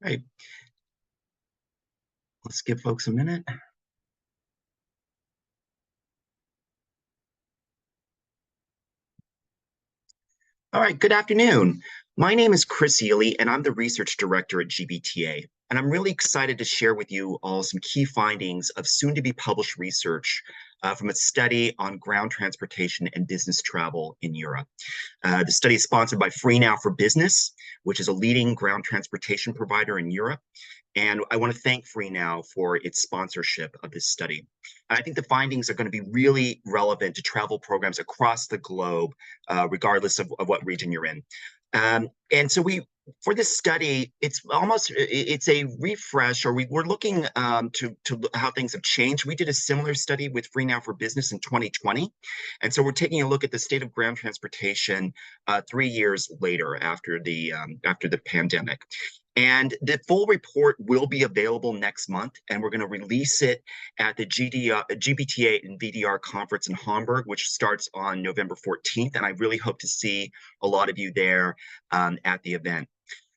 Right. Let's give folks a minute. All right. Good afternoon. My name is Chris Ely, and I'm the research director at GBTA. And I'm really excited to share with you all some key findings of soon to be published research from a study on ground transportation and business travel in Europe. The study is sponsored by Free Now for Business, which is a leading ground transportation provider in Europe. And I want to thank Free Now for its sponsorship of this study. I think the findings are going to be really relevant to travel programs across the globe, regardless of what region you're in. And so for this study, it's a refresh, or we're looking to how things have changed. We did a similar study with Free Now for Business in 2020, and so we're taking a look at the state of ground transportation 3 years later after the pandemic. And the full report will be available next month, and we're going to release it at the GBTA and VDR conference in Hamburg, which starts on November 14th. And I really hope to see a lot of you there at the event.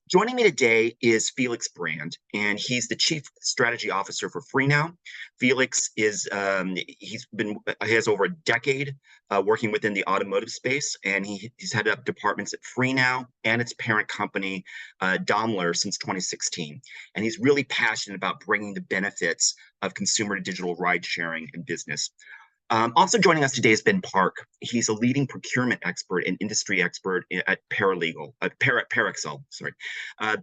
Joining me today is Felix Brand, and he's the Chief Strategy Officer for FreeNow. Felix he has over a decade working within the automotive space, and he's headed up departments at FreeNow and its parent company, Daimler, since 2016. And he's really passionate about bringing the benefits of consumer to digital ride sharing in business. Also joining us today is Ben Park. He's a leading procurement expert and industry expert at Parexel. Sorry.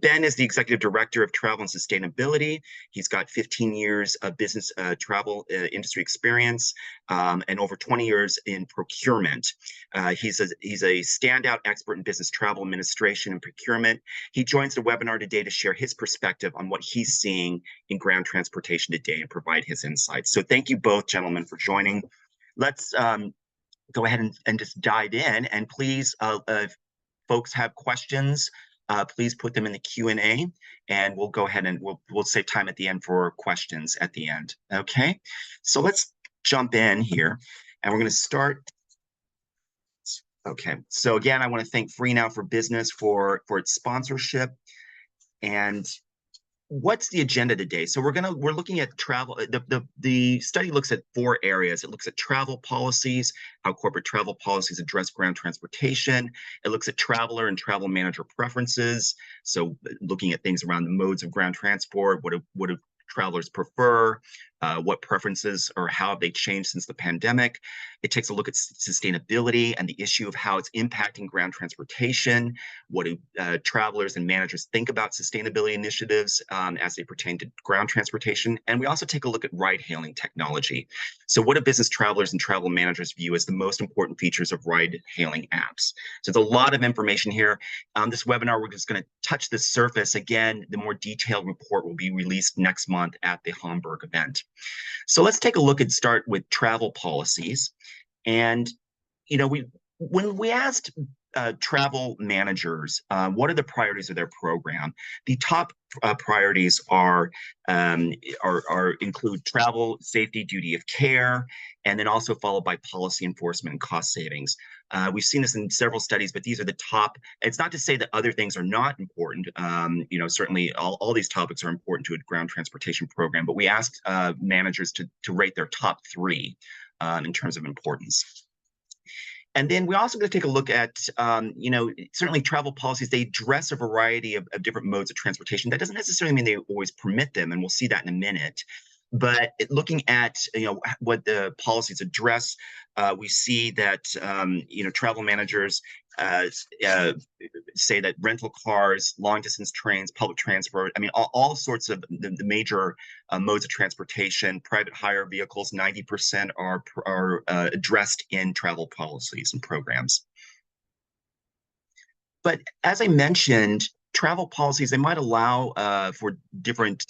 Ben is the executive director of travel and sustainability. He's got 15 years of business travel industry experience and over 20 years in procurement. He's a standout expert in business travel administration and procurement. He joins the webinar today to share his perspective on what he's seeing in ground transportation today and provide his insights. So thank you both, gentlemen, for joining. Let's go ahead and just dive in. And please, if folks have questions, please put them in the Q&A, and we'll go ahead and we'll save time at the end for questions at the end. Okay, so let's jump in here, and we're going to start. Okay, so again, I want to thank Free Now for Business for its sponsorship. And what's the agenda today? So we're looking at travel. The study looks at 4 areas. It looks at travel policies, how corporate travel policies address ground transportation. It looks at traveler and travel manager preferences. So looking at things around the modes of ground transport, what do travelers prefer, what preferences or how have they changed since the pandemic. It takes a look at sustainability and the issue of how it's impacting ground transportation. What do travelers and managers think about sustainability initiatives as they pertain to ground transportation? And we also take a look at ride-hailing technology. So what do business travelers and travel managers view as the most important features of ride-hailing apps? So there's a lot of information here. This webinar, we're just going to touch the surface. Again, the more detailed report will be released next month at the Hamburg event. So let's take a look and start with travel policies. And, when we asked travel managers what are the priorities of their program, the top priorities include travel, safety, duty of care, and then also followed by policy enforcement and cost savings. We've seen this in several studies, but these are the top. It's not to say that other things are not important. Certainly all these topics are important to a ground transportation program, but we asked managers to rate their top 3 in terms of importance. And then we're also going to take a look at, certainly travel policies, they address a variety of different modes of transportation. That doesn't necessarily mean they always permit them, and we'll see that in a minute. But looking at what the policies address, we see that travel managers say that rental cars, long distance trains, public transport, all sorts of the major modes of transportation, private hire vehicles, 90% are addressed in travel policies and programs. But as I mentioned, travel policies, they might allow for different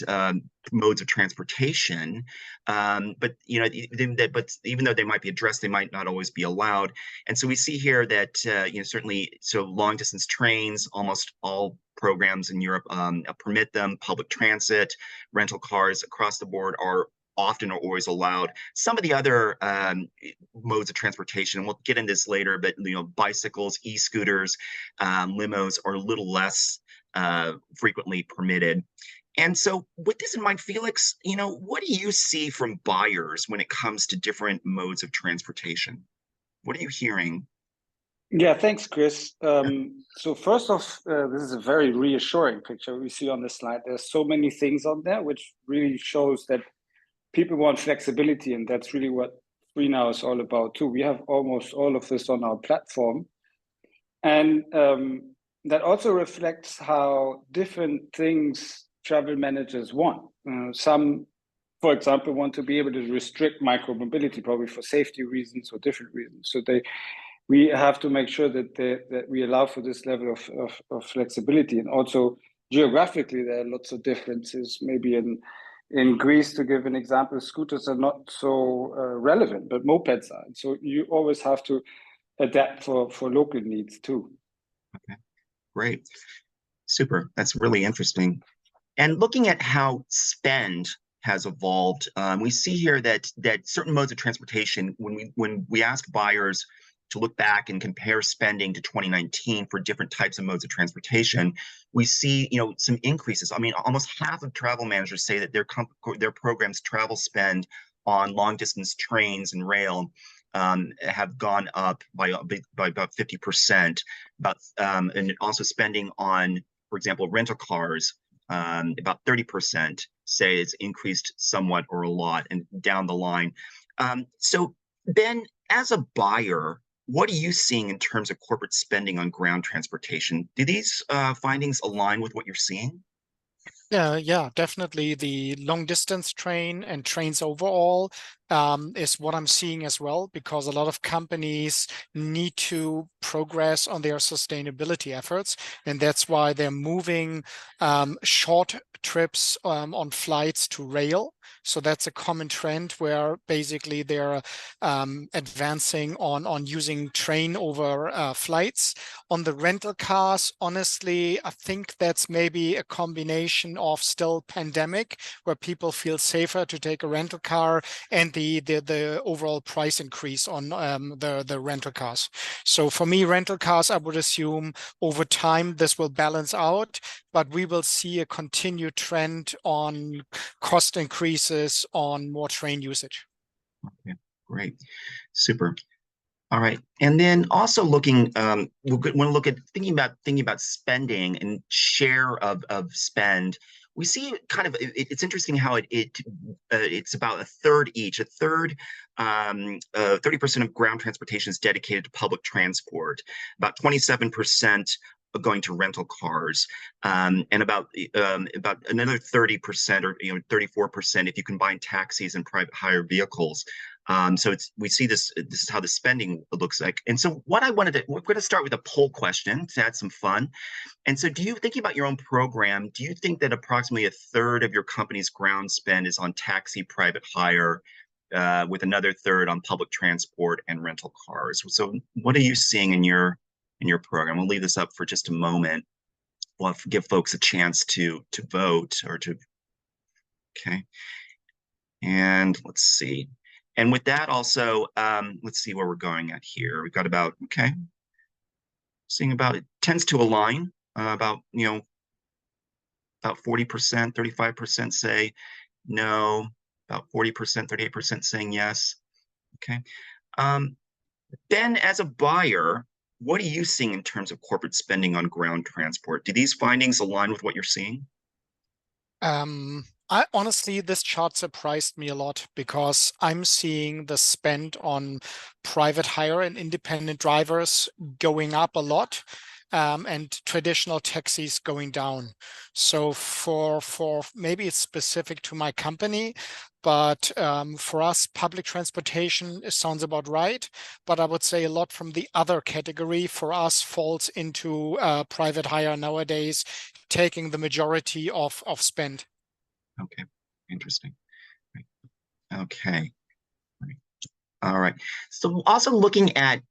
modes of transportation, but even though they might be addressed, they might not always be allowed. And so we see here that certainly, so long distance trains, almost all programs in Europe permit them. Public transit, rental cars across the board are often or always allowed. Some of the other modes of transportation, we'll get into this later, but bicycles, e-scooters, limos are a little less frequently permitted. And so with this in mind, Felix, what do you see from buyers when it comes to different modes of transportation? What are you hearing? Yeah, thanks, Chris. So first off, this is a very reassuring picture we see on the slide. There's so many things on there, which really shows that people want flexibility, and that's really what FreeNow is all about too. We have almost all of this on our platform, and that also reflects how different things travel managers want. Some, for example, want to be able to restrict micromobility, probably for safety reasons or different reasons. So we have to make sure that we allow for this level of flexibility. And also geographically, there are lots of differences. Maybe in Greece, to give an example, scooters are not so relevant, but mopeds are. So you always have to adapt for local needs too. Okay, great. Super. That's really interesting. And looking at how spend has evolved, we see here that certain modes of transportation, when we ask buyers to look back and compare spending to 2019 for different types of modes of transportation, we see some increases. I mean, almost half of travel managers say that their programs travel spend on long distance trains and rail have gone up by about 50%. And also spending on, for example, rental cars, about 30% say it's increased somewhat or a lot and down the line. So Ben, as a buyer, what are you seeing in terms of corporate spending on ground transportation? Do these findings align with what you're seeing? Yeah, definitely. The long distance train and trains overall is what I'm seeing as well, because a lot of companies need to progress on their sustainability efforts. And that's why they're moving short trips on flights to rail. So that's a common trend where basically they're advancing on using train over flights. On the rental cars, honestly, I think that's maybe a combination of still pandemic, where people feel safer to take a rental car, and the overall price increase on the rental cars. So for me, rental cars, I would assume over time this will balance out, but we will see a continued trend on cost increases on more train usage. Okay, great, super. All right, and then also looking, we want to look at thinking about spending and share of spend. We see kind of it's interesting how it's about a third each. A third, 30% of ground transportation is dedicated to public transport. About 27% going to rental cars, and about another 30% or 34% if you combine taxis and private hire vehicles. So we see this is how the spending looks like. And so we're going to start with a poll question to add some fun. And so thinking about your own program, do you think that approximately a third of your company's ground spend is on taxi, private hire, with another third on public transport and rental cars? So what are you seeing in your program? We'll leave this up for just a moment. We'll have to give folks a chance to vote or to, okay. And let's see. And with that also, let's see where we're going at here. We've got about, okay, seeing about, it tends to align, about 40%, 35% say no, about 40%, 38% saying yes. Okay. Ben, as a buyer, what are you seeing in terms of corporate spending on ground transport? Do these findings align with what you're seeing? I honestly, this chart surprised me a lot, because I'm seeing the spend on private hire and independent drivers going up a lot, and traditional taxis going down. So for maybe it's specific to my company, but for us, public transportation, it sounds about right. But I would say a lot from the other category for us falls into private hire nowadays, taking the majority of spend. Okay, interesting. Okay. All right. So also looking at,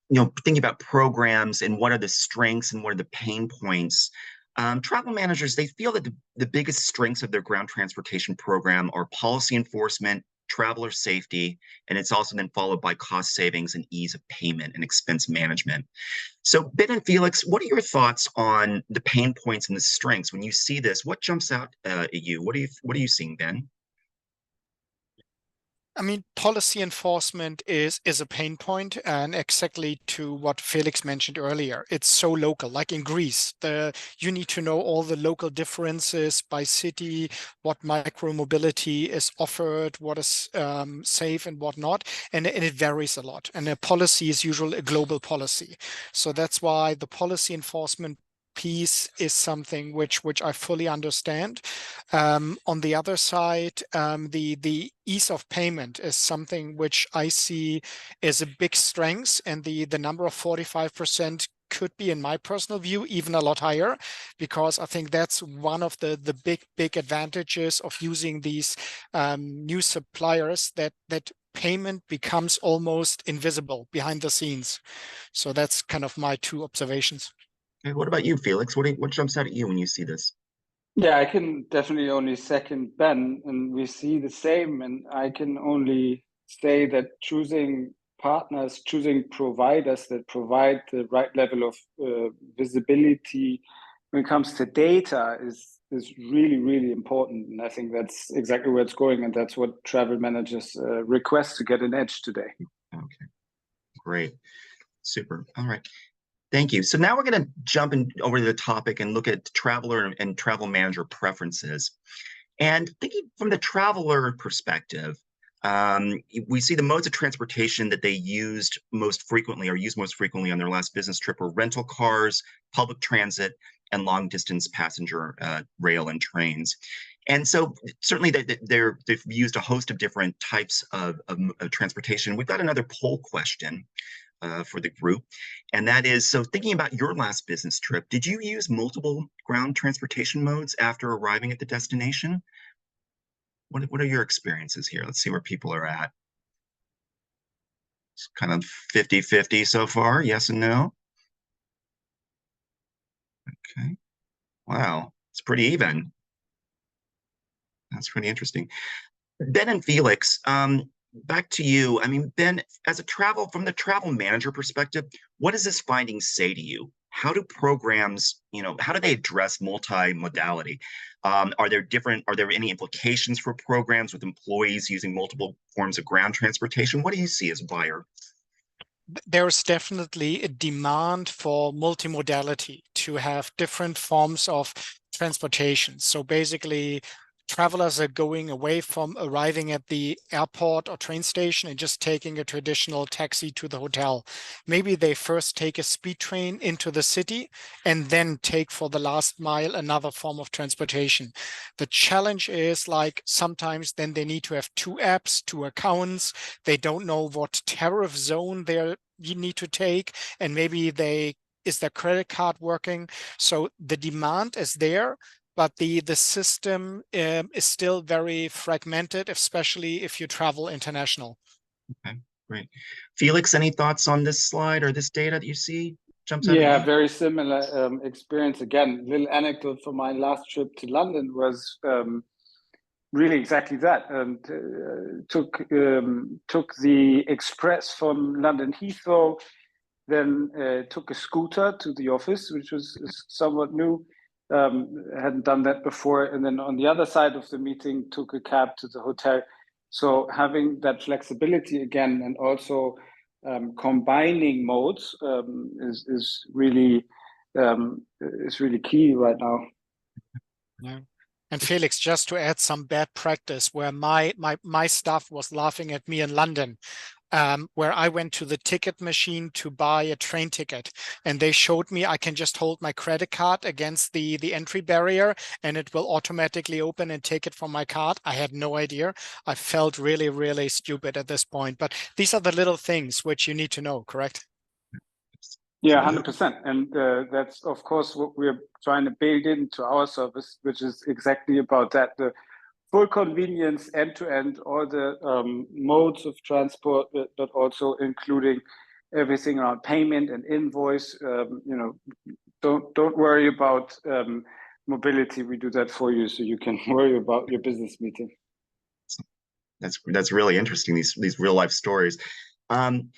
thinking about programs and what are the strengths and what are the pain points. Travel managers, they feel that the biggest strengths of their ground transportation program are policy enforcement, traveler safety, and it's also then followed by cost savings and ease of payment and expense management. So, Ben and Felix, what are your thoughts on the pain points and the strengths when you see this? What jumps out at you? What are you seeing, Ben? I mean, policy enforcement is a pain point, and exactly to what Felix mentioned earlier. It's so local, like in Greece. You need to know all the local differences by city, what micro mobility is offered, what is safe and what not, and it varies a lot. And a policy is usually a global policy, so that's why the policy enforcement piece is something which I fully understand. On the other side, the ease of payment is something which I see as a big strength, and the number of 45% could be, in my personal view, even a lot higher, because I think that's one of the big advantages of using these new suppliers, that payment becomes almost invisible behind the scenes. So that's kind of my two observations. Okay, what about you, Felix? What jumps out at you when you see this? Yeah, I can definitely only second Ben, and we see the same. And I can only say that choosing partners, choosing providers that provide the right level of visibility when it comes to data is really, really important. And I think that's exactly where it's going, and that's what travel managers request to get an edge today. Okay, great. Super. All right. Thank you. So now we're going to jump over to the topic and look at traveler and travel manager preferences. And thinking from the traveler perspective, we see the modes of transportation that they used most frequently or used most frequently on their last business trip were rental cars, public transit, and long distance passenger rail and trains. And so certainly they've used a host of different types of transportation. We've got another poll question for the group. And that is, so thinking about your last business trip, did you use multiple ground transportation modes after arriving at the destination? What are your experiences here? Let's see where people are at. It's kind of 50-50 so far, yes and no. Okay. Wow, it's pretty even. That's pretty interesting. Ben and Felix, back to you. I mean, Ben, from the travel manager perspective, what does this finding say to you? How do programs, how do they address multimodality? Are there any implications for programs with employees using multiple forms of ground transportation? What do you see as a buyer? There's definitely a demand for multimodality, to have different forms of transportation. So basically, travelers are going away from arriving at the airport or train station and just taking a traditional taxi to the hotel. Maybe they first take a speed train into the city and then take for the last mile another form of transportation. The challenge is, like, sometimes then they need to have two apps, two accounts. They don't know what tariff zone you need to take, and maybe is their credit card working? So the demand is there, but the system is still very fragmented, especially if you travel international. Okay, great. Felix, any thoughts on this slide or this data that you see jumps out at Yeah, you? very similar experience. Again, little anecdote from my last trip to London was really exactly that. And took the express from London Heathrow, then took a scooter to the office, which was somewhat new. Hadn't done that before. And then on the other side of the meeting, took a cab to the hotel. So having that flexibility again, and also combining modes is really key right now. Yeah. And Felix, just to add some bad practice, where my staff was laughing at me in London, where I went to the ticket machine to buy a train ticket, and they showed me I can just hold my credit card against the entry barrier and it will automatically open and take it from my card. I had no idea. I felt really, really stupid at this point. But these are the little things which you need to know, correct? Yeah, 100%. And that's, of course, what we're trying to build into our service, which is exactly about that. The full convenience, end-to-end, all the modes of transport, but also including everything around payment and invoice. Don't worry about mobility. We do that for you, so you can worry about your business meeting. That's really interesting. These real life stories. Um,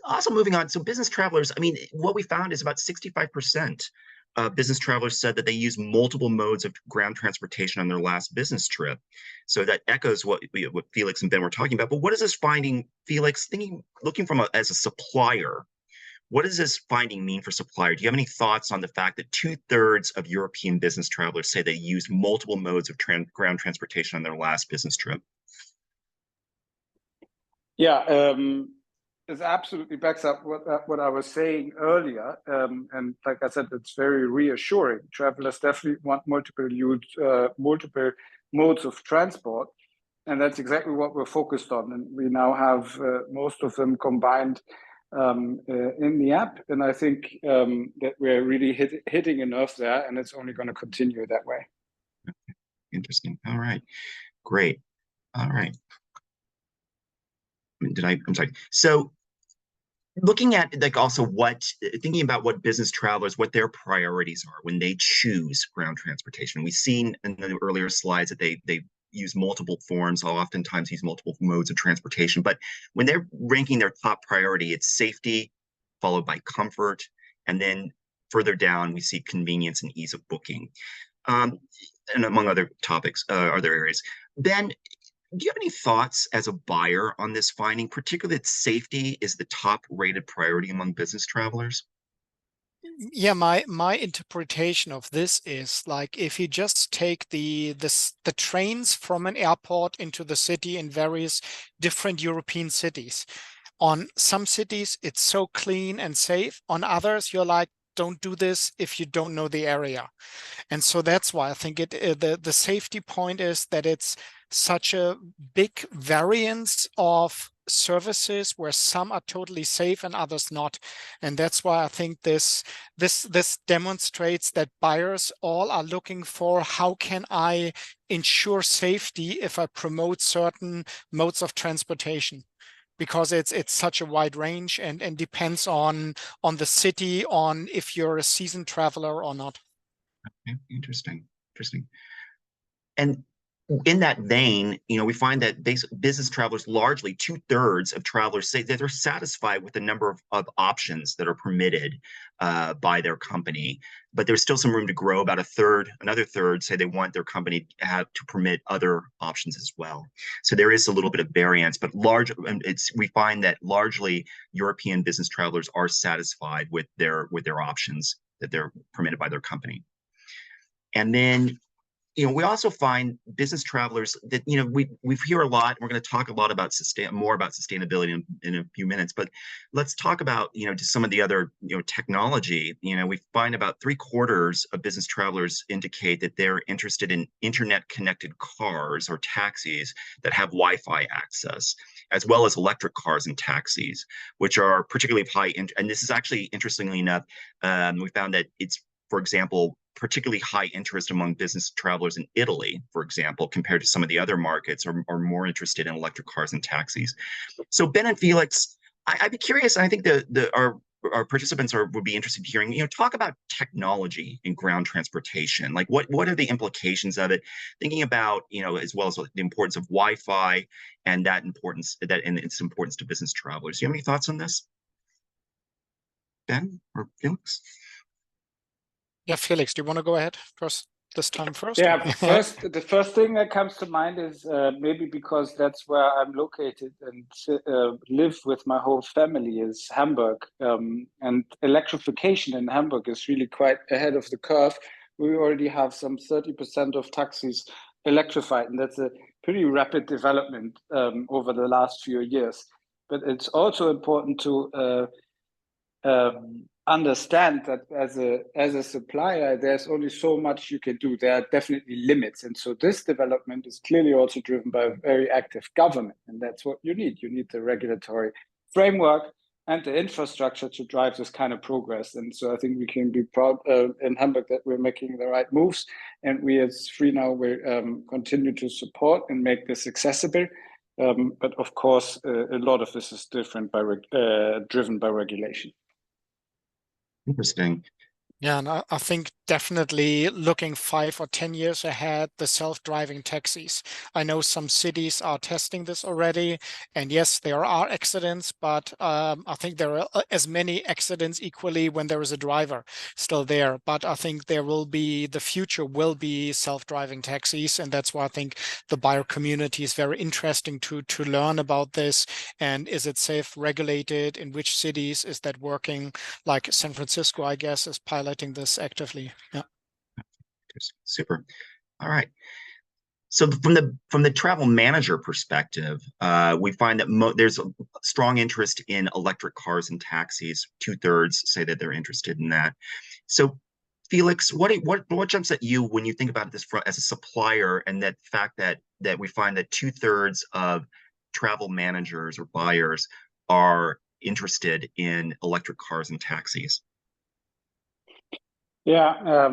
Also moving on, so business travelers, I mean, what we found is about 65% of business travelers said that they use multiple modes of ground transportation on their last business trip. So that echoes what Felix and Ben were talking about. But what is this finding, Felix, looking as a supplier, what does this finding mean for supplier? Do you have any thoughts on the fact that 2/3 of European business travelers say they use multiple modes of ground transportation on their last business trip? Yeah, it absolutely backs up what I was saying earlier. And like I said, it's very reassuring. Travelers definitely want multiple modes of transport. And that's exactly what we're focused on. And we now have most of them combined in the app. And I think that we're really hitting a nerve there, and it's only going to continue that way. Interesting. All right. Great. All right. I'm sorry. So looking at like also thinking about what business travelers, what their priorities are when they choose ground transportation. We've seen in the earlier slides that they use multiple forms, oftentimes use multiple modes of transportation. But when they're ranking their top priority, it's safety, followed by comfort, and then further down we see convenience and ease of booking, and among other topics, other areas. Ben, do you have any thoughts as a buyer on this finding, particularly that safety is the top rated priority among business travelers? Yeah, my interpretation of this is like if you just take the trains from an airport into the city in various different European cities. On some cities, it's so clean and safe. On others, you're like, don't do this if you don't know the area. And so that's why I think the safety point is that it's such a big variance of services where some are totally safe and others not. And that's why I think this demonstrates that buyers all are looking for how can I ensure safety if I promote certain modes of transportation, because it's such a wide range and depends on the city, on if you're a seasoned traveler or not. Yeah, interesting. Interesting. And in that vein, we find that business travelers, largely 2/3 of travelers say that they're satisfied with the number of options that are permitted by their company. But there's still some room to grow. About another third say they want their company to permit other options as well. So there is a little bit of variance, but we find that largely European business travelers are satisfied with their options that they're permitted by their company. And then we also find business travelers that, we hear a lot. We're going to talk a lot about more about sustainability in a few minutes, but let's talk about, just some of the other, technology. We find about 3/4 of business travelers indicate that they're interested in internet connected cars or taxis that have Wi-Fi access, as well as electric cars and taxis, which are particularly high. And this is actually, interestingly enough, we found that it's, for example, particularly high interest among business travelers in Italy, for example, compared to some of the other markets, are more interested in electric cars and taxis. So Ben and Felix, I'd be curious, and I think our participants would be interested in hearing, talk about technology in ground transportation. Like what are the implications of it? Thinking about, as well as the importance of Wi-Fi and its importance to business travelers. Do you have any thoughts on this, Ben or Felix? Yeah, Felix, do you want to go ahead first this time first? Yeah, the first thing that comes to mind is maybe because that's where I'm located and live with my whole family is Hamburg. And electrification in Hamburg is really quite ahead of the curve. We already have some 30% of taxis electrified, and that's a pretty rapid development over the last few years. But it's also important to understand that as a supplier, there's only so much you can do. There are definitely limits. And so this development is clearly also driven by a very active government. And that's what you need. You need the regulatory framework and the infrastructure to drive this kind of progress. And so I think we can be proud in Hamburg that we're making the right moves. And we as Freenow will continue to support and make this accessible. But of course, a lot of this is driven by regulation. Interesting. Yeah, and I think definitely looking 5 or 10 years ahead, the self-driving taxis. I know some cities are testing this already, and yes, there are accidents, but I think there are as many accidents equally when there is a driver still there. But I think the future will be self-driving taxis, and that's why I think the buyer community is very interesting to learn about this. And is it safe, regulated? In which cities is that working? Like San Francisco, I guess, is piloting this actively. Yeah. Super. All right. So from the travel manager perspective, we find that there's a strong interest in electric cars and taxis. 2/3 say that they're interested in that. So, Felix, what jumps at you when you think about this as a supplier, and that fact that we find that 2/3 of travel managers or buyers are interested in electric cars and taxis? Yeah,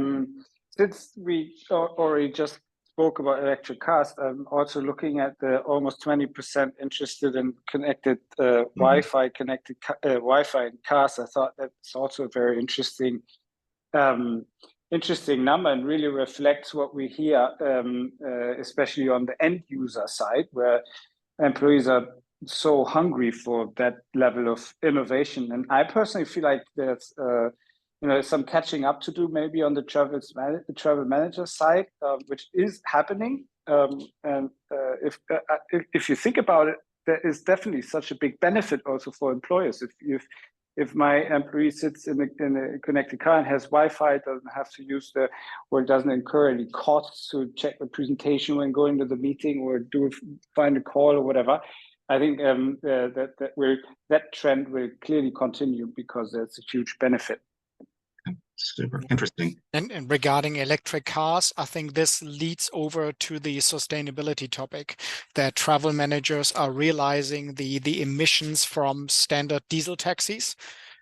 since we already just spoke about electric cars, I'm also looking at the almost 20% interested in connected Wi-Fi Wi-Fi in cars. I thought that's also a very interesting number, and really reflects what we hear, especially on the end user side, where employees are so hungry for that level of innovation. And I personally feel like there's some catching up to do, maybe on the travel manager side, which is happening. And if you think about it, there is definitely such a big benefit also for employers. If my employee sits in a connected car and has Wi-Fi, doesn't have to use or doesn't incur any costs to check the presentation when going to the meeting, or find a call or whatever. I think that trend will clearly continue, because there's a huge benefit. Super interesting. And regarding electric cars, I think this leads over to the sustainability topic, that travel managers are realizing the emissions from standard diesel taxis.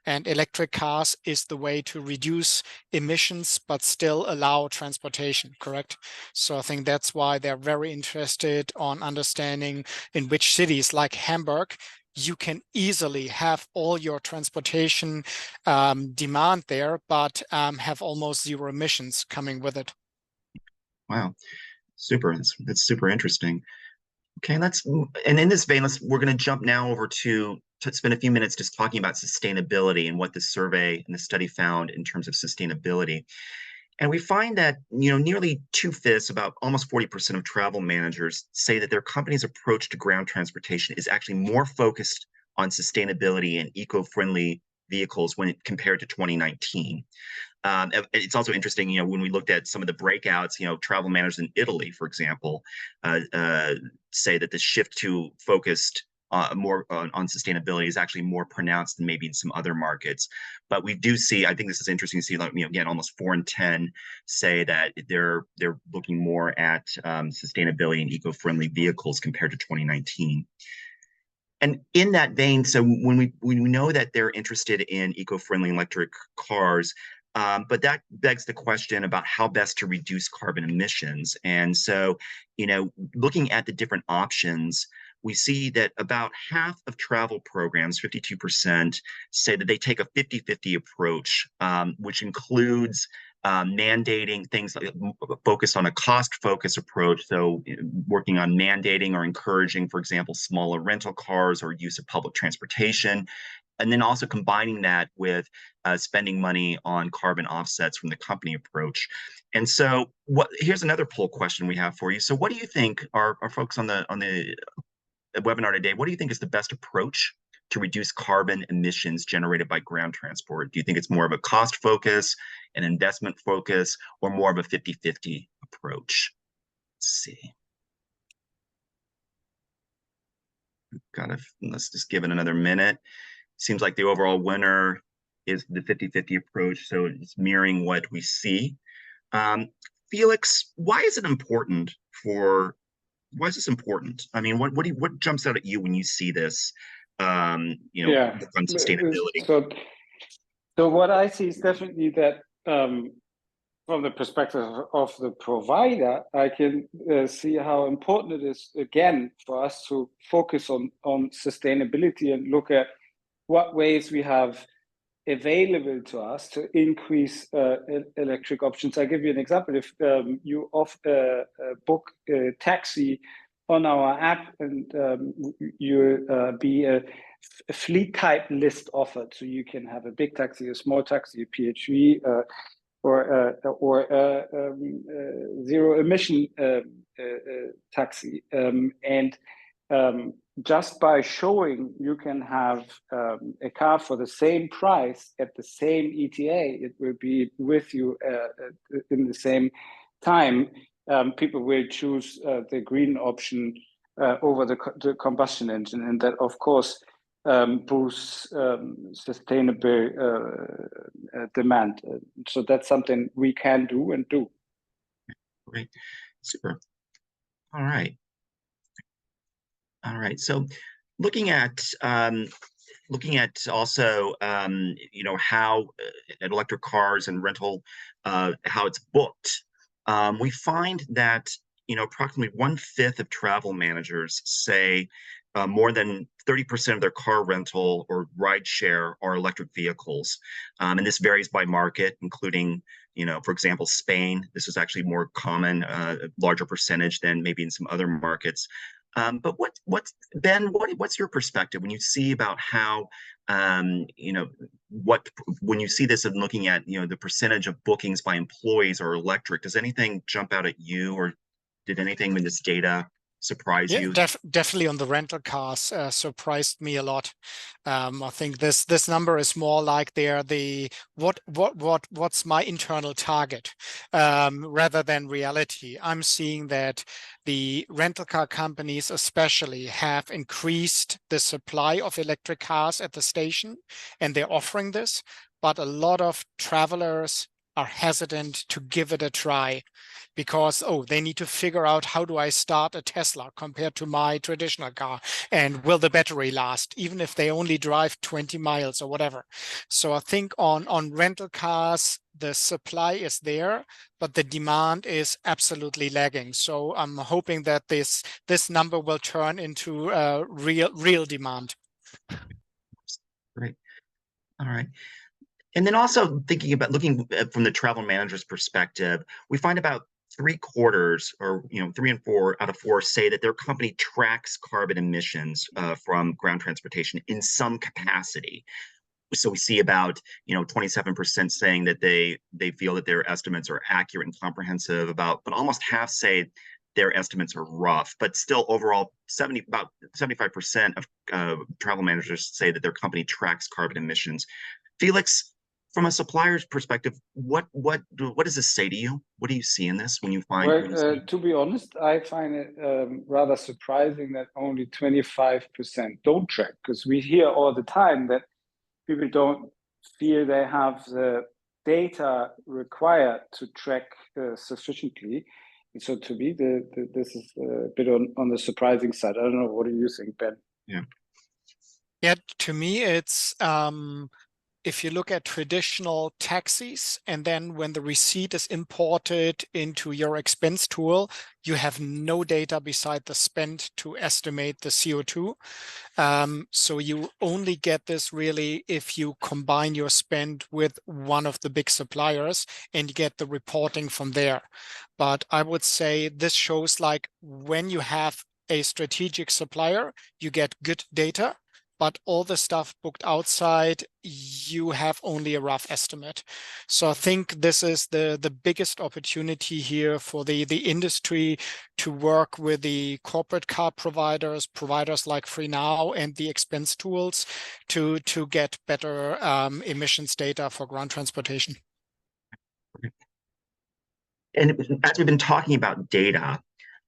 And electric cars is the way to reduce emissions, but still allow transportation, correct? So I think that's why they're very interested on understanding in which cities, like Hamburg, you can easily have all your transportation demand there, but have almost zero emissions coming with it. Wow, super. That's super interesting. Okay, and in this vein, we're going to jump now over to spend a few minutes just talking about sustainability and what the survey and the study found in terms of sustainability. And we find that, nearly 2/5, about almost 40% of travel managers say that their company's approach to ground transportation is actually more focused on sustainability and eco-friendly vehicles compared to 2019. It's also interesting, when we looked at some of the breakouts, travel managers in Italy, for example, say that the shift to focused more on sustainability is actually more pronounced than maybe in some other markets. But we do see, I think this is interesting to see, like, again, almost 4 in 10 say that they're looking more at sustainability and eco-friendly vehicles compared to 2019. And in that vein, so when we know that they're interested in eco-friendly electric cars, but that begs the question about how best to reduce carbon emissions. And so, looking at the different options, we see that about half of travel programs, 52%, say that they take a 50-50 approach, which includes mandating things like focused on a cost-focused approach. So working on mandating or encouraging, for example, smaller rental cars or use of public transportation. And then also combining that with spending money on carbon offsets from the company approach. And so here's another poll question we have for you. So what do you think, our folks on the webinar today, what do you think is the best approach to reduce carbon emissions generated by ground transport? Do you think it's more of a cost focus, an investment focus, or more of a 50-50 approach? Let's see. Let's just give it another minute. Seems like the overall winner is the 50-50 approach, so it's mirroring what we see. Felix, why is this important? I mean, what jumps out at you when you see this, on sustainability? So what I see is definitely that, from the perspective of the provider, I can see how important it is, again, for us to focus on sustainability and look at what ways we have available to us to increase electric options. I'll give you an example. If you book a taxi on our app, and you'll be a fleet type list offered, so you can have a big taxi, a small taxi, a PHV, or zero emission taxi, and just by showing you can have a car for the same price at the same ETA, it will be with you in the same time. People will choose the green option over the combustion engine, and that, of course, boosts sustainable demand. So that's something we can do and do. Great, super. All right. All right. So looking at also how electric cars and rental, how it's booked, we find that approximately 1/5 of travel managers say more than 30% of their car rental or ride share are electric vehicles, and this varies by market, including for example, Spain. This is actually more common, a larger percentage than maybe in some other markets. But what's your perspective when you see about how when you see this and looking at the percentage of bookings by employees or electric? Does anything jump out at you, or did anything in this data surprise Yeah, you? definitely on the rental cars surprised me a lot. I think this number is more like what's my internal target rather than reality. I'm seeing that the rental car companies especially have increased the supply of electric cars at the station, and they're offering this, but a lot of travelers are hesitant to give it a try because they need to figure out, how do I start a Tesla compared to my traditional car, and will the battery last even if they only drive 20 miles or whatever. So I think on rental cars the supply is there, but the demand is absolutely lagging. So I'm hoping that this number will turn into real demand. Great. All right. And then also thinking about looking from the travel manager's perspective, we find about 3/4, or 3 and 4 out of 4 say that their company tracks carbon emissions from ground transportation in some capacity. So we see about 27% saying that they feel that their estimates are accurate and comprehensive, but almost half say their estimates are rough. But still, overall, about 75% of travel managers say that their company tracks carbon emissions. Felix, from a supplier's perspective, what does this say to you? What do you see in this when you find? Well, to be honest, I find it rather surprising that only 25% don't track, because we hear all the time that people don't feel they have the data required to track sufficiently. And so to me, this is a bit on the surprising side. I don't know. What do you think, Ben? Yeah, to me, it's if you look at traditional taxis, and then when the receipt is imported into your expense tool, you have no data beside the spend to estimate the CO2. So you only get this really if you combine your spend with one of the big suppliers and get the reporting from there. But I would say this shows, like, when you have a strategic supplier, you get good data, but all the stuff booked outside, you have only a rough estimate. So I think this is the biggest opportunity here for the industry to work with the corporate car providers like FreeNow and the expense tools to get better emissions data for ground transportation. And as we've been talking about data,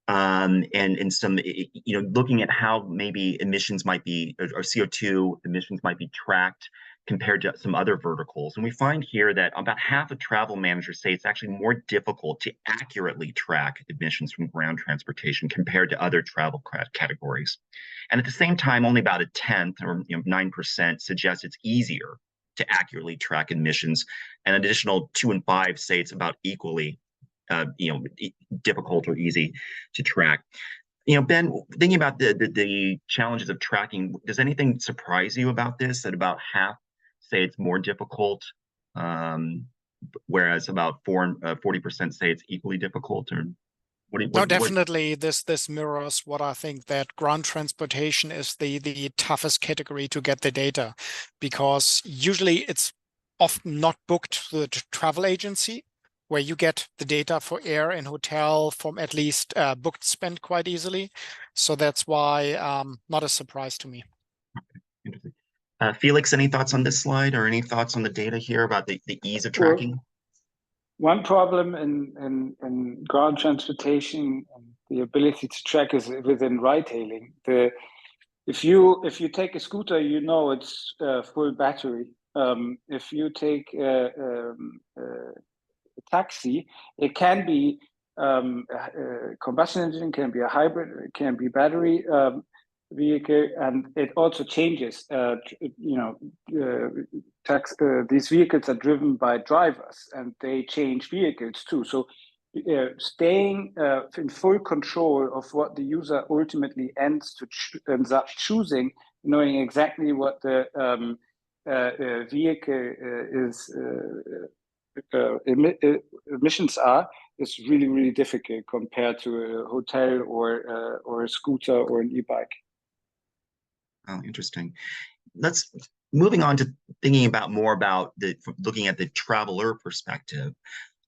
and some, looking at how maybe emissions might be, or CO2 emissions might be tracked compared to some other verticals. And we find here that about half of travel managers say it's actually more difficult to accurately track emissions from ground transportation compared to other travel categories. And at the same time, only about 1/10, or 9%, suggests it's easier to accurately track emissions. And an additional 2 and 5 say it's about equally difficult or easy to track. Ben, thinking about the challenges of tracking, does anything surprise you about this? That about half say it's more difficult, whereas about 40% say it's equally difficult? Or No, definitely this mirrors what I think, that ground transportation is the toughest category to get the data, because usually it's often not booked to the travel agency, where you get the data for air and hotel from at least booked spend quite easily. So that's why not a surprise to me. Interesting. Felix, any thoughts on this slide, or any thoughts on the data here about the ease of tracking? One problem in ground transportation and the ability to track is within ride hailing. If you take a scooter, you know it's full battery. If you take a taxi, it can be a combustion engine, can be a hybrid, it can be battery vehicle, and it also changes. These vehicles are driven by drivers, and they change vehicles too. So staying in full control of what the user ultimately ends up choosing, knowing exactly what the vehicle is emissions are, is really, really difficult compared to a hotel or a scooter or an e-bike. Oh, interesting. Let's moving on to thinking about more about looking at the traveler perspective.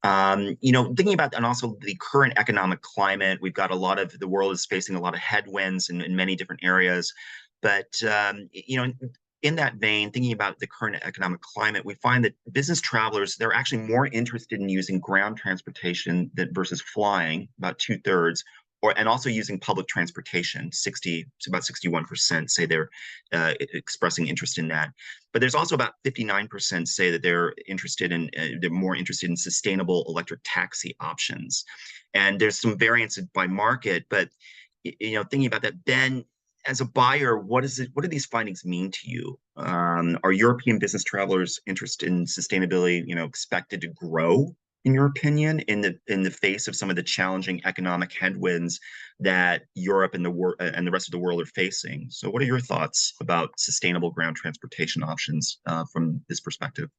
Thinking about, and also the current economic climate, we've got the world is facing a lot of headwinds in many different areas. But, in that vein, thinking about the current economic climate, we find that business travelers, they're actually more interested in using ground transportation versus flying, about 2/3, and also using public transportation. About 61% say they're expressing interest in that. But there's also about 59% say that they're more interested in sustainable electric taxi options. And there's some variance by market, but thinking about that, Ben, as a buyer, what do these findings mean to you? Are European business travelers' interest in sustainability, expected to grow, in your opinion, in the face of some of the challenging economic headwinds that Europe and the rest of the world are facing? So, what are your thoughts about sustainable ground transportation options from this perspective?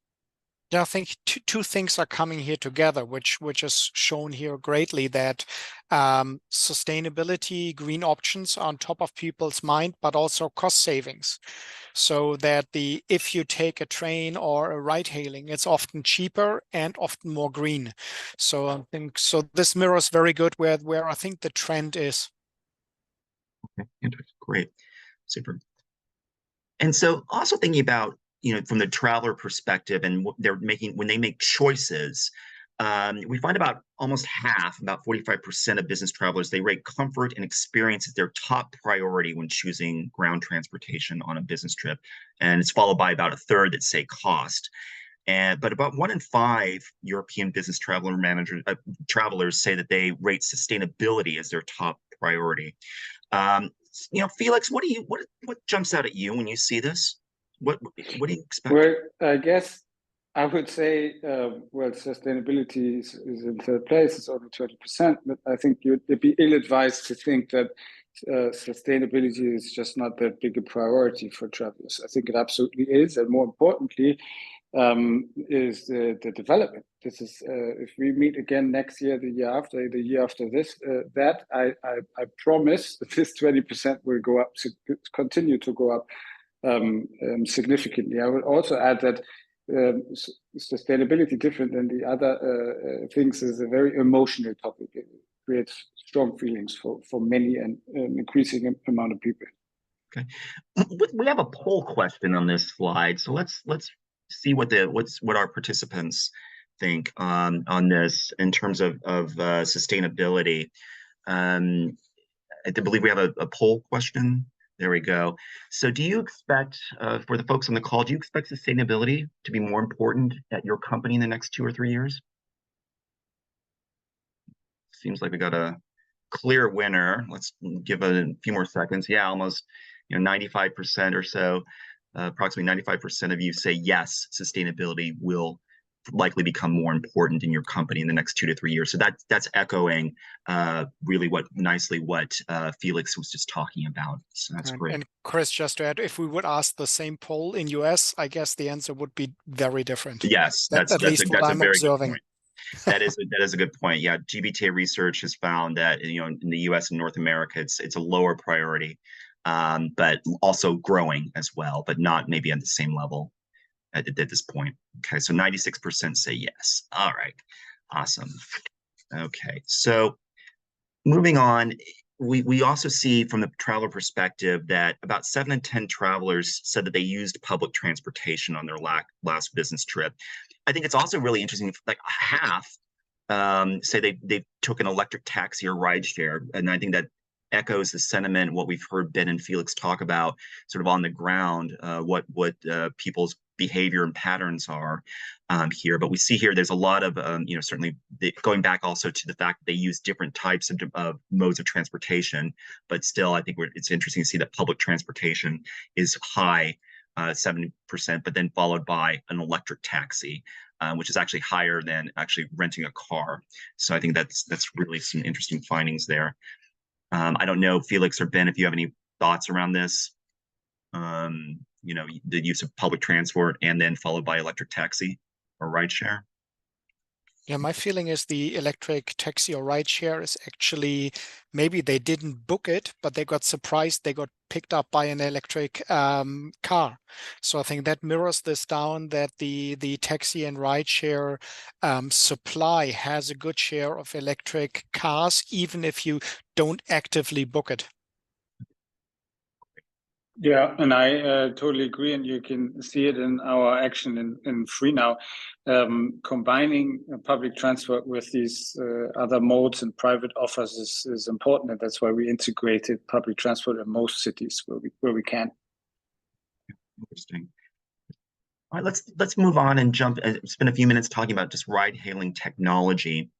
Yeah, I think two things are coming here together, which is shown here greatly, that sustainability, green options are on top of people's mind, but also cost savings. So that if you take a train or a ride hailing, it's often cheaper and often more green. So I think this mirrors very good where I think the trend is. Okay, interesting. Great. Super. And so also thinking about, from the traveler perspective and what they're making when they make choices, we find about almost half, about 45% of business travelers, they rate comfort and experience as their top priority when choosing ground transportation on a business trip. And it's followed by about 1/3 that say cost. But about 1 in 5 European business travelers say that they rate sustainability as their top priority. Felix, what jumps out at you when you see this? What do you expect? Well, I guess I would say, sustainability is in third place. It's only 20%, but I think you'd be ill-advised to think that sustainability is just not that big a priority for travelers. I think it absolutely is, and more importantly, is the development. This is if we meet again next year, the year after this, that I promise that this 20% will go up, continue to go up significantly. I would also add that sustainability, different than the other things, is a very emotional topic. It creates strong feelings for many and increasing amount of people. Okay, we have a poll question on this slide, so let's see what our participants think on this in terms of sustainability. I believe we have a poll question. There we go. So do you expect, for the folks on the call, do you expect sustainability to be more important at your company in the next 2 or 3 years? Seems like we got a clear winner. Let's give a few more seconds. Yeah, almost 95% or so, approximately 95% of you say yes, sustainability will likely become more important in your company in the next 2 to 3 years. So that's echoing really what Felix was just talking about. So that's great. And Chris, just to add, if we would ask the same poll in US, I guess the answer would be very different. Yes, That's at least what I'm very observing. good point. That is a good point. Yeah, GBTA research has found that in the U.S. and North America, it's a lower priority, but also growing as well, but not maybe at the same level at this point. Okay, so 96% say yes. All right, awesome. Okay, so moving on, we also see from the traveler perspective that about 7 in 10 travelers said that they used public transportation on their last business trip. I think it's also really interesting, like half say they took an electric taxi or rideshare, and I think that echoes the sentiment what we've heard Ben and Felix talk about, sort of on the ground, what people's behavior and patterns are here. But we see here there's a lot of certainly going back also to the fact that they use different types of modes of transportation, but still I think it's interesting to see that public transportation is high. 70%, but then followed by an electric taxi, which is actually higher than actually renting a car. So I think that's really some interesting findings there. I don't know, Felix or Ben, if you have any thoughts around this. The use of public transport and then followed by electric taxi or rideshare. Yeah, my feeling is the electric taxi or rideshare is actually, maybe they didn't book it, but they got surprised. They got picked up by an electric car. So I think that mirrors this down, that the taxi and rideshare supply has a good share of electric cars, even if you don't actively book it. Yeah, and I totally agree, and you can see it in our action in Free Now. Combining public transport with these other modes and private offers is important, and that's why we integrated public transport in most cities where we can. Interesting. All right, let's move on and spend a few minutes talking about just ride-hailing technology.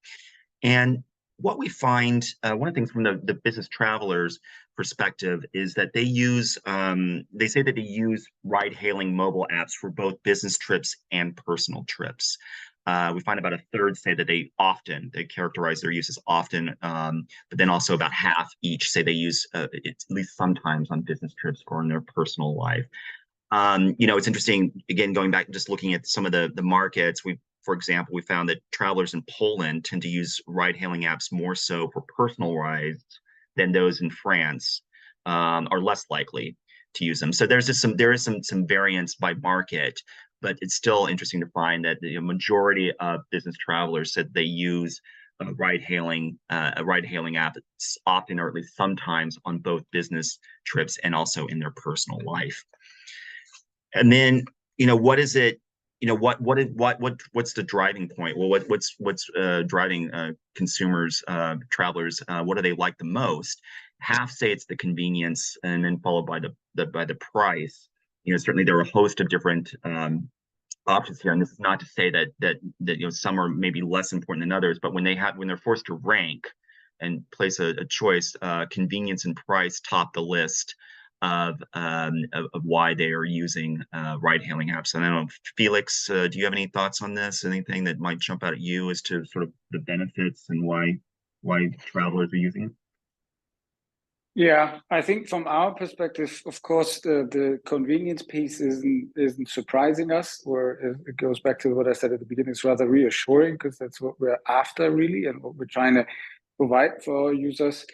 And what we find, one of the things from the business travelers' perspective is that they say that they use ride-hailing mobile apps for both business trips and personal trips. We find about a third say that they characterize their use as often, but then also about half each say they use it at least sometimes on business trips or in their personal life. It's interesting, again, going back, just looking at some of the markets, for example, we found that travelers in Poland tend to use ride-hailing apps more so for personal rides than those in France, are less likely to use them. So there is some variance by market, but it's still interesting to find that the majority of business travelers said they use a ride-hailing app often, or at least sometimes, on both business trips and also in their personal life. And then, what is it? What's the driving point? Well, what's driving consumers, travelers? What do they like the most? Half say it's the convenience, and then followed by the price. Certainly there are a host of different options here, and this is not to say that some are maybe less important than others, but when they're forced to rank and place a choice, convenience and price top the list of why they are using ride-hailing apps. And I don't know, Felix, do you have any thoughts on this? Anything that might jump out at you as to sort of the benefits and why travelers are using it? Yeah, I think from our perspective, of course, the convenience piece isn't surprising us, or it goes back to what I said at the beginning. It's rather reassuring because that's what we're after, really, and what we're trying to provide for our users.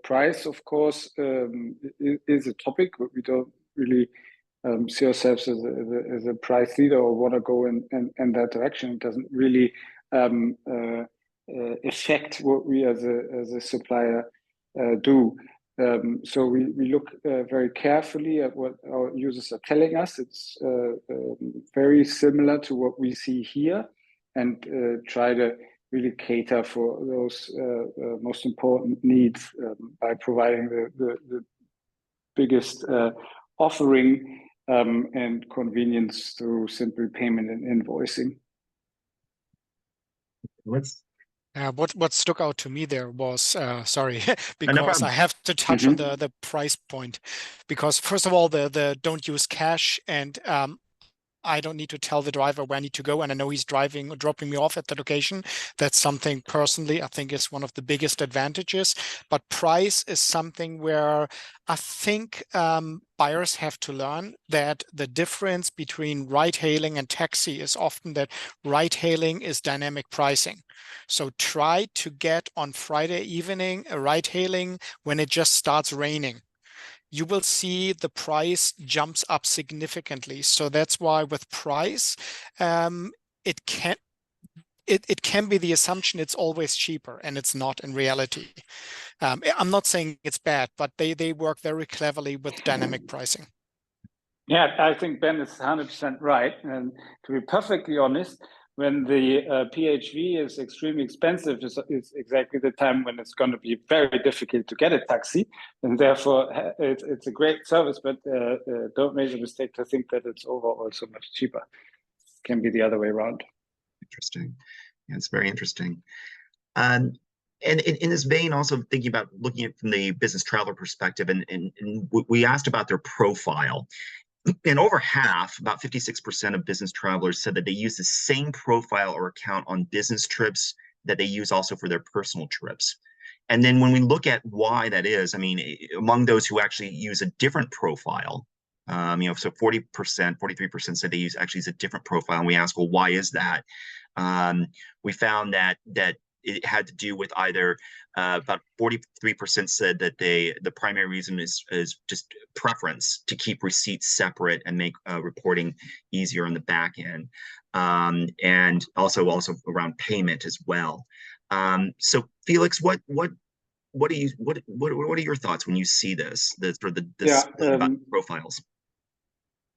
Price, of course, is a topic, but we don't really see ourselves as a price leader or want to go in that direction. It doesn't really affect what we as a supplier do. So we look very carefully at what our users are telling us. It's very similar to what we see here, and try to really cater for those most important needs by providing the biggest offering and convenience through simple payment and invoicing. What stuck out to me there was, sorry, No because problem. I have to touch on the price point, because first of all, the don't use cash, and I don't need to tell the driver where I need to go, and I know he's driving or dropping me off at the location. That's something personally I think is one of the biggest advantages. But price is something where I think buyers have to learn that the difference between ride hailing and taxi is often that ride hailing is dynamic pricing. So try to get on Friday evening a ride hailing when it just starts raining. You will see the price jumps up significantly. So that's why with price, it can it can be the assumption it's always cheaper, and it's not in reality. I'm not saying it's bad, but they work very cleverly with dynamic pricing. Yeah, I think Ben is 100% right. And to be perfectly honest, when the PHV is extremely expensive, is exactly the time when it's going to be very difficult to get a taxi. And therefore, it's a great service, but don't make the mistake to think that it's overall so much cheaper. It can be the other way around. Interesting. Yeah, it's very interesting. And in this vein, also thinking about looking at from the business traveler perspective, and we asked about their profile. And over half, about 56% of business travelers said that they use the same profile or account on business trips that they use also for their personal trips. And then when we look at why that is, I mean, among those who actually use a different profile, so 40%, 43% said they actually use a different profile. And we ask, well, why is that? We found that it had to do with either about 43% said that the primary reason is just preference to keep receipts separate and make reporting easier on the back end, and also around payment as well. So Felix, what are your thoughts when you see this about profiles?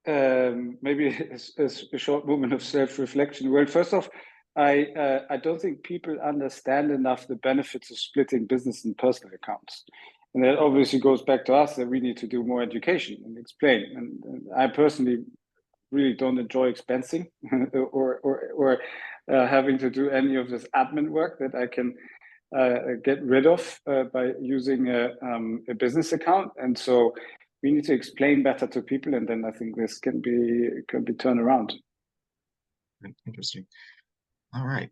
Maybe a short moment of self-reflection. Well, first off, I don't think people understand enough the benefits of splitting business and personal accounts. And that obviously goes back to us that we need to do more education and explain. And I personally really don't enjoy expensing or having to do any of this admin work that I can get rid of by using a business account. And so we need to explain better to people, and then I think this can be turned around. Interesting. All right.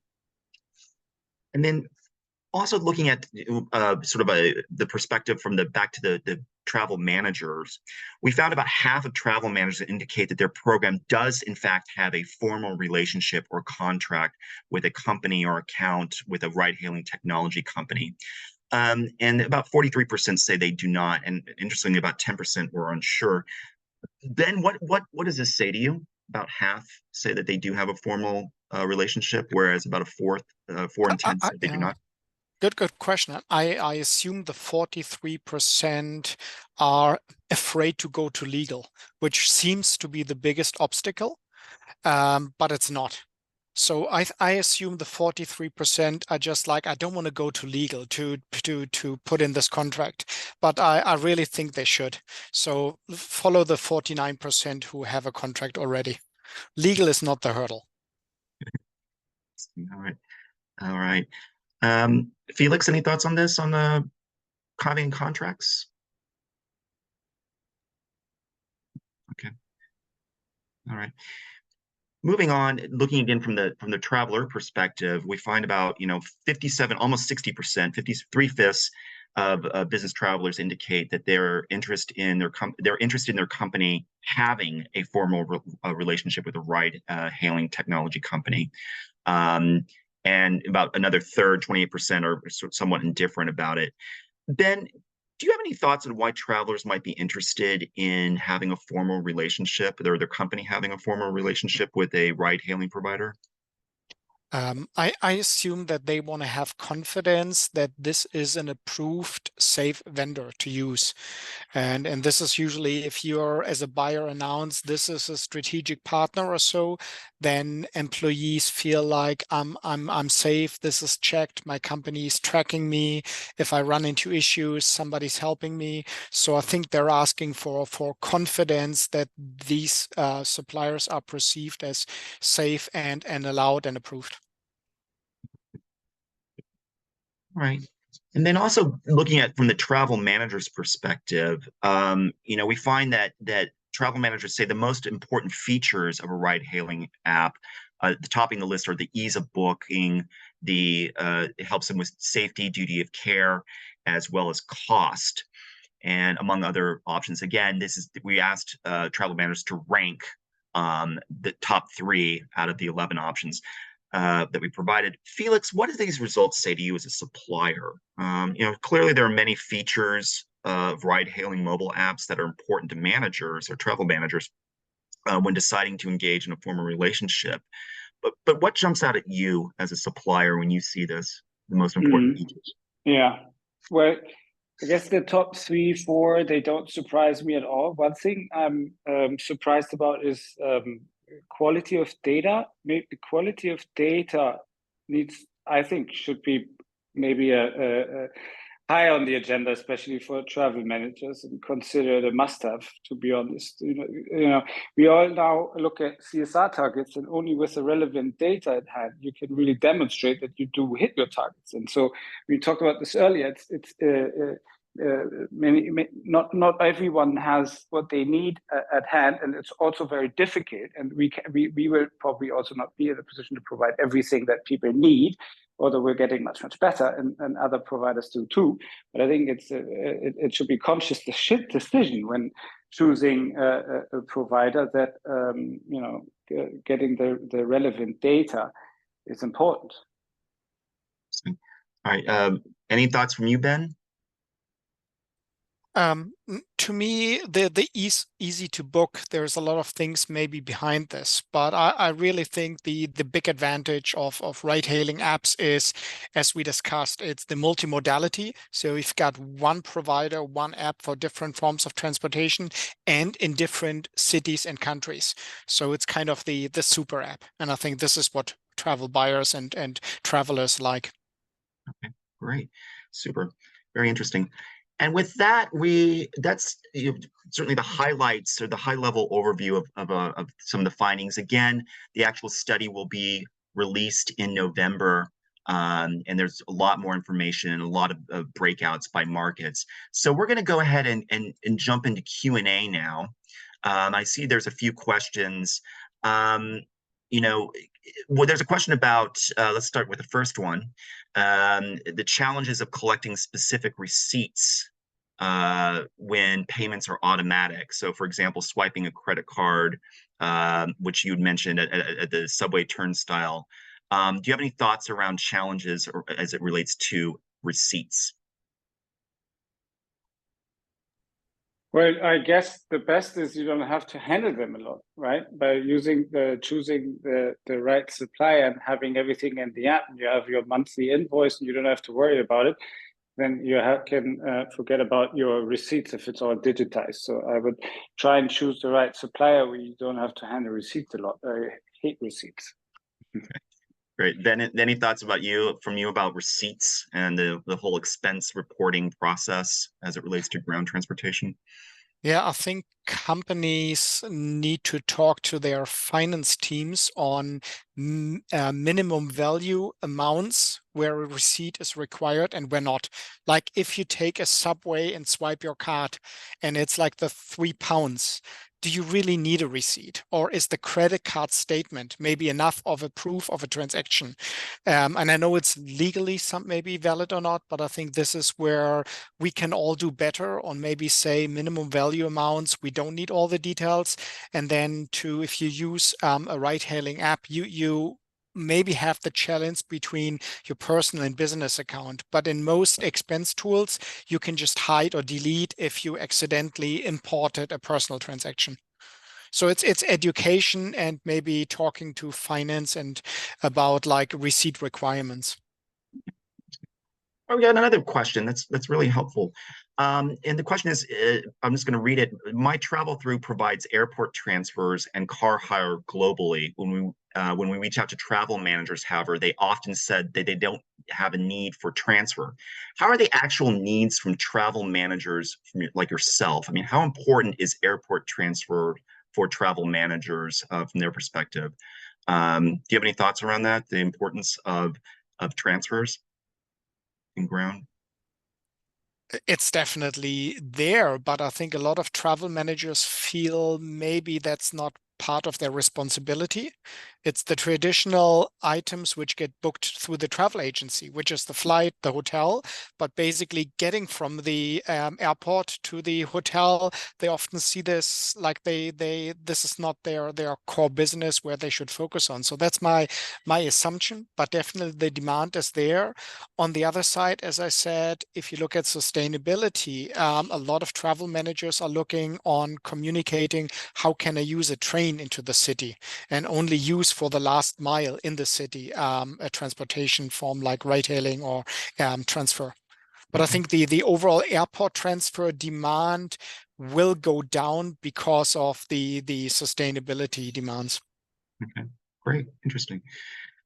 And then also looking at sort of the perspective from back to the travel managers, we found about half of travel managers indicate that their program does in fact have a formal relationship or contract with a company or account with a ride-hailing technology company. And about 43% say they do not. And interestingly, about 10% were unsure. Ben, what does this say to you? About half say that they do have a formal relationship, whereas about a fourth, 4 and 10 say they do not. Good question. I assume the 43% are afraid to go to legal, which seems to be the biggest obstacle, but it's not. So I assume the 43% are just like, I don't want to go to legal to put in this contract, but I really think they should. So follow the 49% who have a contract already. Legal is not the hurdle. All right. All right. Felix, any thoughts on this, on having contracts? Okay. All right. Moving on, looking again from the traveler perspective, we find about 57, almost 60%, 53/5 of business travelers indicate that they're interested in their company having a formal relationship with a ride-hailing technology company. And about another third, 28%, are somewhat indifferent about it. Ben, do you have any thoughts on why travelers might be interested in having a formal relationship, or their company having a formal relationship with a ride-hailing provider? I assume that they want to have confidence that this is an approved, safe vendor to use. And this is usually, if you're as a buyer announce this is a strategic partner or so, then employees feel like I'm safe. This is checked. My company is tracking me. If I run into issues, somebody's helping me. So I think they're asking for confidence that these suppliers are perceived as safe and allowed and approved. Right. And then also looking at from the travel manager's perspective, we find that travel managers say the most important features of a ride-hailing app, topping the list are the ease of booking, it helps them with safety, duty of care, as well as cost, and among other options. Again, we asked travel managers to rank the top 3 out of the 11 options that we provided. Felix, what do these results say to you as a supplier? Clearly there are many features of ride-hailing mobile apps that are important to managers or travel managers when deciding to engage in a formal relationship. But what jumps out at you as a supplier when you see this, the most important features? Yeah, well, I guess the top 3, 4, they don't surprise me at all. One thing I'm surprised about is quality of data. Maybe the quality of data I think, should be maybe a high on the agenda, especially for travel managers, and considered a must-have. To be honest, we all now look at CSR targets, and only with the relevant data at hand, you can really demonstrate that you do hit your targets. And so we talked about this earlier. Not everyone has what they need at hand, and it's also very difficult. And we will probably also not be in a position to provide everything that people need, although we're getting much better, and other providers do too. But I think it should be conscious decision when choosing a provider that getting the relevant data is important. All right. Any thoughts from you, Ben? To me, the easy to book, there's a lot of things maybe behind this, but I really think the big advantage of ride-hailing apps is, as we discussed, it's the multimodality. So we've got one provider, one app for different forms of transportation and in different cities and countries. So it's kind of the super app. And I think this is what travel buyers and travelers like. Okay, great. Super. Very interesting. And with that, that's certainly the highlights or the high-level overview of some of the findings. Again, the actual study will be released in November, and there's a lot more information and a lot of breakouts by markets. So we're going to go ahead and jump into Q&A now. I see there's a few questions. Well, there's a question about, let's start with the first one, the challenges of collecting specific receipts when payments are automatic. So, for example, swiping a credit card, which you had mentioned at the subway turnstile. Do you have any thoughts around challenges as it relates to receipts? Well, I guess the best is you don't have to handle them a lot, right? By choosing the right supplier and having everything in the app, and you have your monthly invoice, and you don't have to worry about it. Then you can forget about your receipts if it's all digitized. So I would try and choose the right supplier where you don't have to handle receipts a lot. I hate receipts. Okay. Great. Then any thoughts from you about receipts and the whole expense reporting process as it relates to ground transportation? Yeah, I think companies need to talk to their finance teams on minimum value amounts where a receipt is required and where not. Like if you take a subway and swipe your card and it's like the £3, do you really need a receipt? Or is the credit card statement maybe enough of a proof of a transaction? And I know it's legally some maybe valid or not, but I think this is where we can all do better on maybe say minimum value amounts. We don't need all the details. And then if you use a ride-hailing app, you maybe have the challenge between your personal and business account. But in most expense tools, you can just hide or delete if you accidentally imported a personal transaction. So it's education and maybe talking to finance and about like receipt requirements. Oh, we got another question that's really helpful. And the question is, I'm just going to read it. My travel through provides airport transfers and car hire globally. When we reach out to travel managers, however, they often said that they don't have a need for transfer. How are the actual needs from travel managers like yourself? I mean, how important is airport transfer for travel managers from their perspective? Do you have any thoughts around that? The importance of transfers in ground? It's definitely there, but I think a lot of travel managers feel maybe that's not part of their responsibility. It's the traditional items which get booked through the travel agency, which is the flight, the hotel, but basically getting from the airport to the hotel, they often see this like this is not their core business where they should focus on. So that's my assumption, but definitely the demand is there. On the other side, as I said, if you look at sustainability, a lot of travel managers are looking on communicating how can I use a train into the city and only use for the last mile in the city a transportation form like ride hailing or transfer. But I Okay. think the overall airport transfer demand will go down because of the sustainability demands. Okay. Great. Interesting.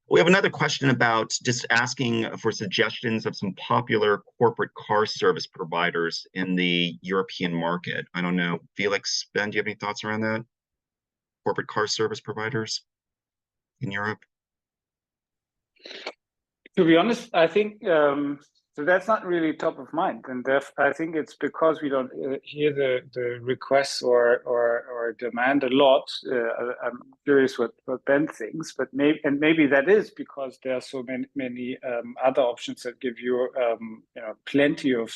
We have another question about just asking for suggestions of some popular corporate car service providers in the European market. I don't know. Felix, Ben, do you have any thoughts around that? Corporate car service providers in Europe? To be honest, I think so. That's not really top of mind, and I think it's because we don't hear the requests or demand a lot. I'm curious what Ben thinks, but maybe that is because there are so many other options that give you plenty of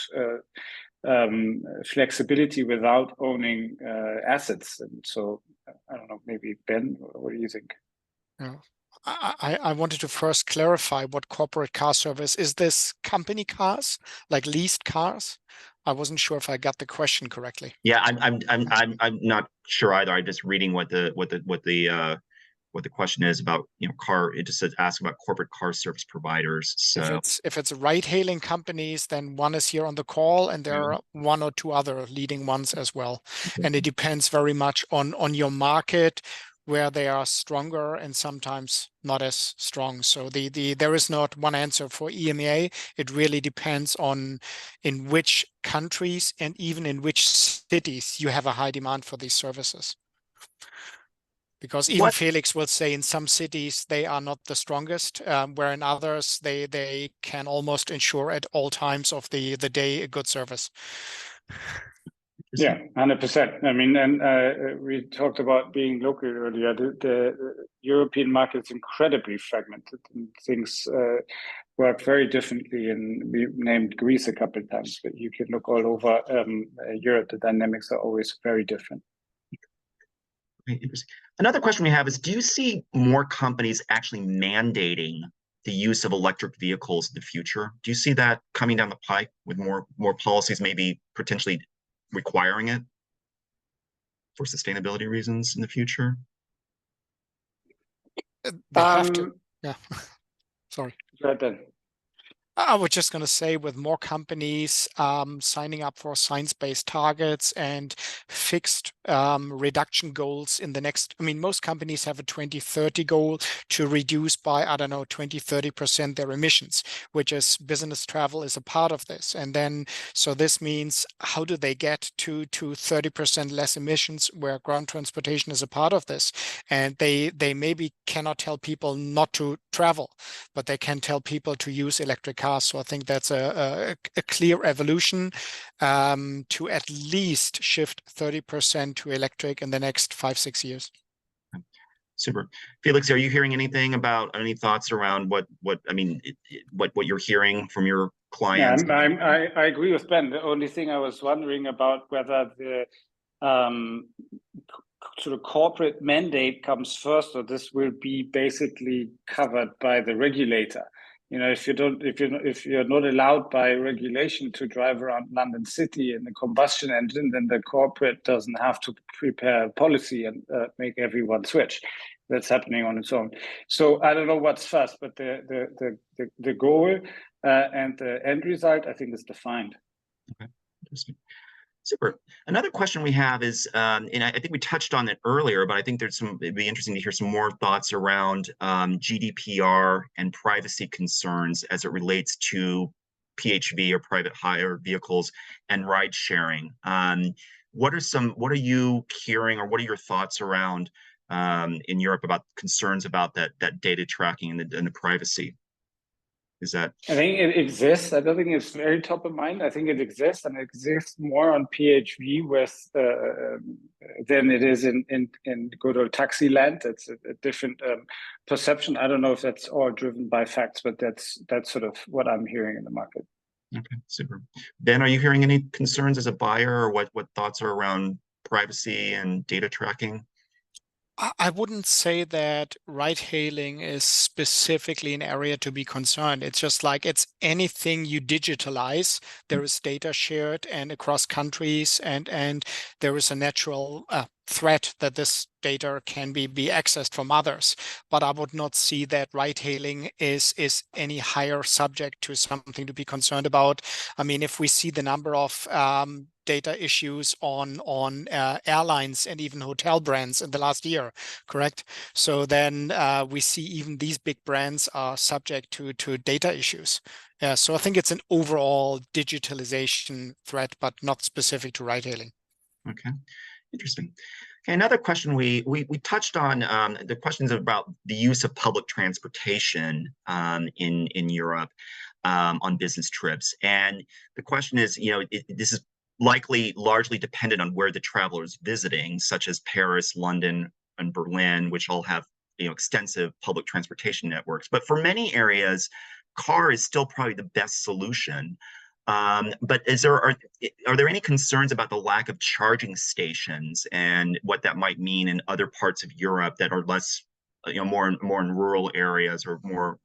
flexibility without owning assets. And so I don't know. Maybe Ben, what do you think? Yeah. I wanted to first clarify what corporate car service is. This company cars, like leased cars? I wasn't sure if I got the question correctly. Yeah, I'm not sure either. I'm just reading what the question is about, car. It just says ask about corporate car service providers. So If it's ride-hailing companies, then one is here on the call, and yeah, there are one or two other leading ones as well. okay. And it depends very much on your market, where they are stronger and sometimes not as strong. So there is not one answer for EMEA. It really depends on in which countries and even in which cities you have a high demand for these services. Because even What Felix will say in some cities they are not the strongest, where in others they can almost ensure at all times of the day a good service. Yeah, 100%. I mean, and we talked about being local earlier. The European market is incredibly fragmented, and things work very differently. And we named Greece a couple of times, but you can look all over Europe. The dynamics are always very different. Okay, interesting. Another question we have is, do you see more companies actually mandating the use of electric vehicles in the future? Do you see that coming down the pike with more policies maybe potentially requiring it for sustainability reasons in the future? They have to. Yeah. Sorry. Right then. I was just going to say, with more companies signing up for science-based targets and fixed reduction goals in the next, I mean, most companies have a 2030 goal to reduce by, I don't know, 20-30% their emissions, which is business travel is a part of this. And then, so this means how do they get to 30% less emissions where ground transportation is a part of this? And they maybe cannot tell people not to travel, but they can tell people to use electric cars. So I think that's a clear evolution to at least shift 30% to electric in the next 5-6 years. Super. Felix, are you hearing anything about any thoughts around what you're hearing from your Yeah, clients? I agree with Ben. The only thing I was wondering about whether the sort of corporate mandate comes first, or this will be basically covered by the regulator. You know, if you're not allowed by regulation to drive around London City in a combustion engine, then the corporate doesn't have to prepare a policy and make everyone switch. That's happening on its own. So I don't know what's first, but the goal and the end result, I think, is defined. Okay, interesting. Super. Another question we have is, and I think we touched on it earlier, but I think it'd be interesting to hear some more thoughts around GDPR and privacy concerns as it relates to PHV or private hire vehicles and ride sharing. What are you hearing, or what are your thoughts around in Europe about concerns about that data tracking and the privacy? Is that? I think it exists. I don't think it's very top of mind. I think it exists, and it exists more on PHV with than it is in good old taxi land. It's a different perception. I don't know if that's all driven by facts, but that's sort of what I'm hearing in the market. Okay, super. Ben, are you hearing any concerns as a buyer, or what thoughts are around privacy and data tracking? I wouldn't say that ride hailing is specifically an area to be concerned. It's just like it's anything you digitalize, there is data shared and across countries, and there is a natural threat that this data can be accessed from others. But I would not see that ride hailing is any higher subject to something to be concerned about. I mean, if we see the number of data issues on airlines and even hotel brands in the last year, correct? So then we see even these big brands are subject to data issues. So I think it's an overall digitalization threat, but not specific to ride hailing. Okay, interesting. Okay, another question we touched on the questions about the use of public transportation in Europe on business trips, and the question is, this is likely largely dependent on where the traveler is visiting, such as Paris, London, and Berlin, which all have extensive public transportation networks. But for many areas, car is still probably the best solution. But are there any concerns about the lack of charging stations and what that might mean in other parts of Europe that are less, more in rural areas or more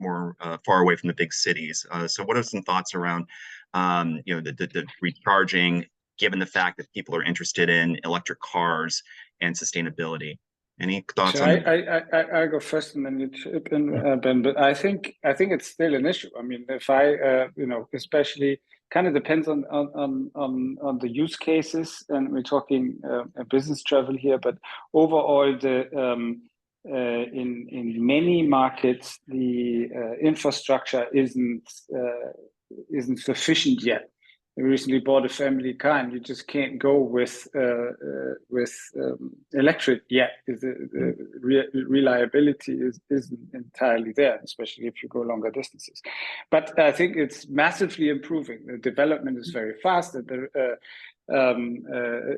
far away from the big cities? So, what are some thoughts around, the recharging, given the fact that people are interested in electric cars and sustainability? Any thoughts So on that? I go first, and then you chip in, Ben. But I think it's still an issue. I mean, if I especially kind of depends on the use cases, and we're talking business travel here. But overall, in many markets, the infrastructure isn't sufficient yet. I recently bought a family car, and you just can't go with electric yet. The reliability isn't entirely there, especially if you go longer distances. But I think it's massively improving. The development is very fast, and the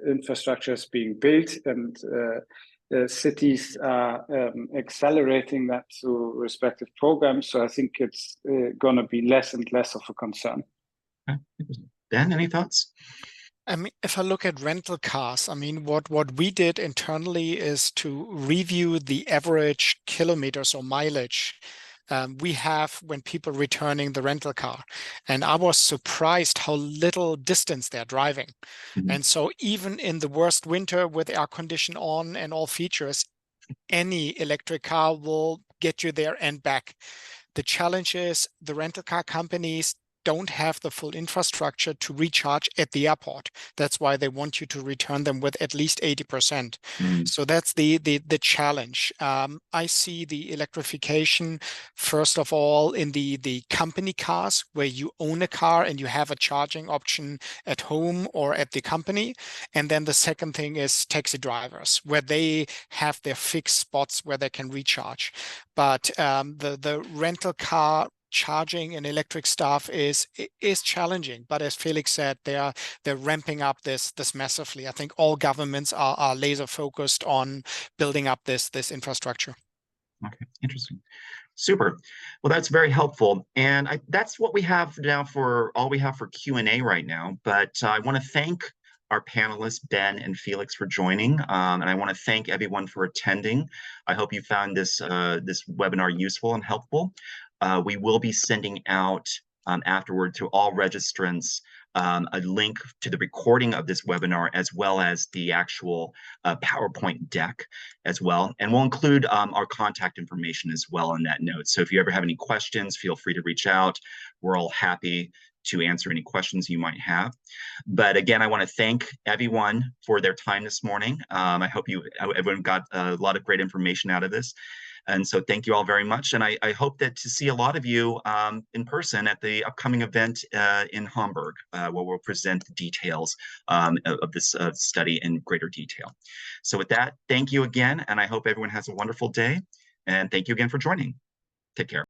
infrastructure is being built, and cities are accelerating that through respective programs. So I think it's going to be less and less of a concern. Ben, any thoughts? I mean, if I look at rental cars, I mean, what we did internally is to review the average kilometers or mileage we have when people returning the rental car. And I was surprised how little distance they're driving. Mm-hmm. And so even in the worst winter with air condition on and all features, any electric car will get you there and back. The challenge is the rental car companies don't have the full infrastructure to recharge at the airport. That's why they want you to return them with at least 80%. So that's the challenge. I see the electrification, first of all, in the company cars, where you own a car and you have a charging option at home or at the company. And then the second thing is taxi drivers, where they have their fixed spots where they can recharge. But the rental car charging and electric stuff is challenging, but as Felix said, they're ramping up this massively. I think all governments are laser focused on building up this infrastructure. Okay, interesting. Super. Well, that's very helpful. And that's what we have now for all we have for Q&A right now. But I want to thank our panelists, Ben and Felix, for joining. And I want to thank everyone for attending. I hope you found this webinar useful and helpful. We will be sending out afterward to all registrants a link to the recording of this webinar, as well as the actual PowerPoint deck as well. And we'll include our contact information as well in that note. So if you ever have any questions, feel free to reach out. We're all happy to answer any questions you might have. But again, I want to thank everyone for their time this morning. I hope everyone got a lot of great information out of this. And so thank you all very much. And I hope that to see a lot of you in person at the upcoming event in Hamburg, where we'll present the details of this study in greater detail. So with that, thank you again. And I hope everyone has a wonderful day. And thank you again for joining. Take care.